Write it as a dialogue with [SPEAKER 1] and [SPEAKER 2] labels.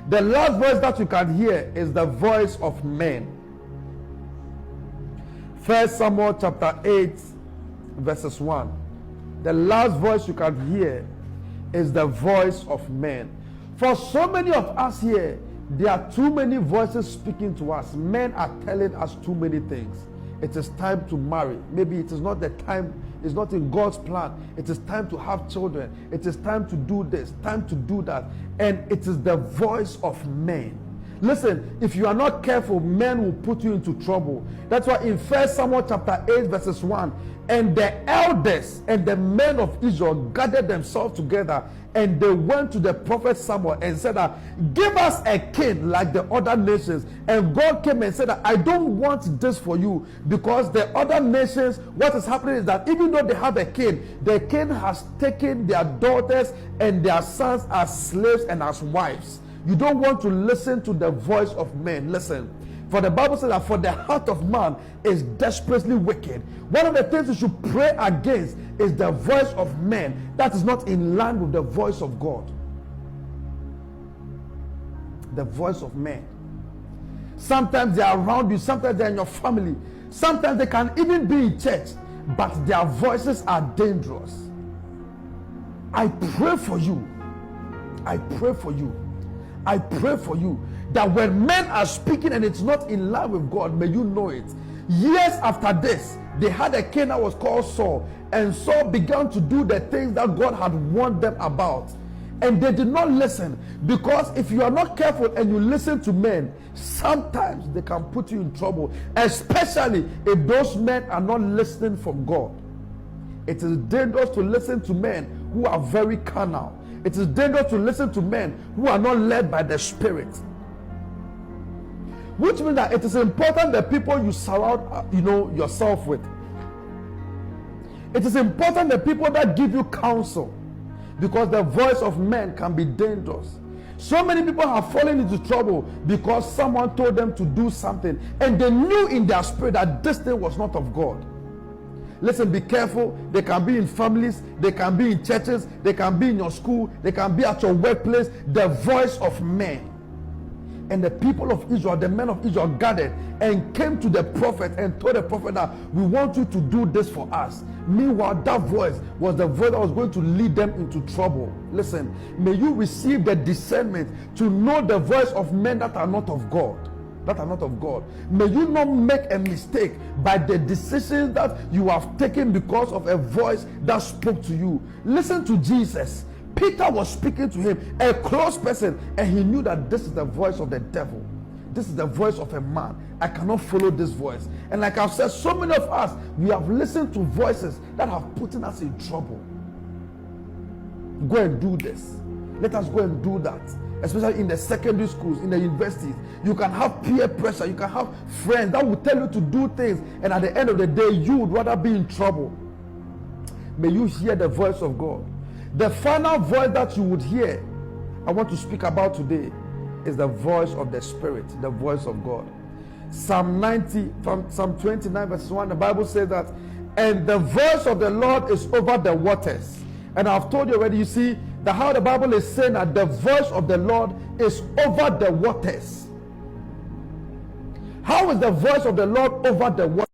[SPEAKER 1] The last voice that you can hear is the voice of men. 1 Samuel chapter 8 verses 1. The last voice you can hear is the voice of men. For so many of us here, there are too many voices speaking to us. Men are telling us too many things. It is time to marry. Maybe it is not the time, it's not in God's plan. It is time to have children. It is time to do this, time to do that. And it is the voice of men. Listen, if you are not careful, men will put you into trouble. That's why in 1 Samuel chapter 8 verses 1, and the elders and the men of Israel gathered themselves together, and they went to the prophet Samuel and said that, give us a king like the other nations. And God came and said that, I don't want this for you, because the other nations, what is happening is that even though they have a king, the king has taken their daughters and their sons as slaves and as wives. You don't want to listen to the voice of men. Listen, for the Bible says that for the heart of man is desperately wicked. One of the things you should pray against is the voice of men that is not in line with the voice of God. The voice of men. Sometimes they are around you, sometimes they are in your family, sometimes they can even be in church, but their voices are dangerous. I pray for you. I pray for you. I pray for you that when men are speaking and it's not in line with God, may you know it. Years after this, they had a king that was called Saul, and Saul began to do the things that God had warned them about, and they did not listen. Because if you are not careful and you listen to men, sometimes they can put you in trouble, especially if those men are not listening from God. It is dangerous to listen to men who are very carnal. It is dangerous to listen to men who are not led by the Spirit. Which means that it is important the people you surround yourself with. It is important the people that give you counsel, because the voice of men can be dangerous. So many people have fallen into trouble because someone told them to do something and they knew in their spirit that this thing was not of God. Listen, be careful. They can be in families, they can be in churches, they can be in your school, they can be at your workplace. The voice of men. And the people of Israel, the men of Israel, gathered and came to the prophet and told the prophet that we want you to do this for us. Meanwhile, that voice was the voice that was going to lead them into trouble. Listen, may you receive the discernment to know the voice of men that are not of God. That are not of God. May you not make a mistake by the decisions that you have taken because of a voice that spoke to you. Listen to Jesus. Peter was speaking to him, a close person, and he knew that this is the voice of the devil. This is the voice of a man. I cannot follow this voice. And like I've said, so many of us, we have listened to voices that have put us in trouble. Go and do this. Let us go and do that. Especially in the secondary schools, in the universities, you can have peer pressure, you can have friends that will tell you to do things, and at the end of the day, you would rather be in trouble. May you hear the voice of God. The final voice that you would hear, I want to speak about today, is the voice of the Spirit, the voice of God. Psalm 29 verse 1, the Bible says that, and the voice of the Lord is over the waters. And I've told you already, you see, that how the Bible is saying that the voice of the Lord is over the waters. How is the voice of the Lord over the waters?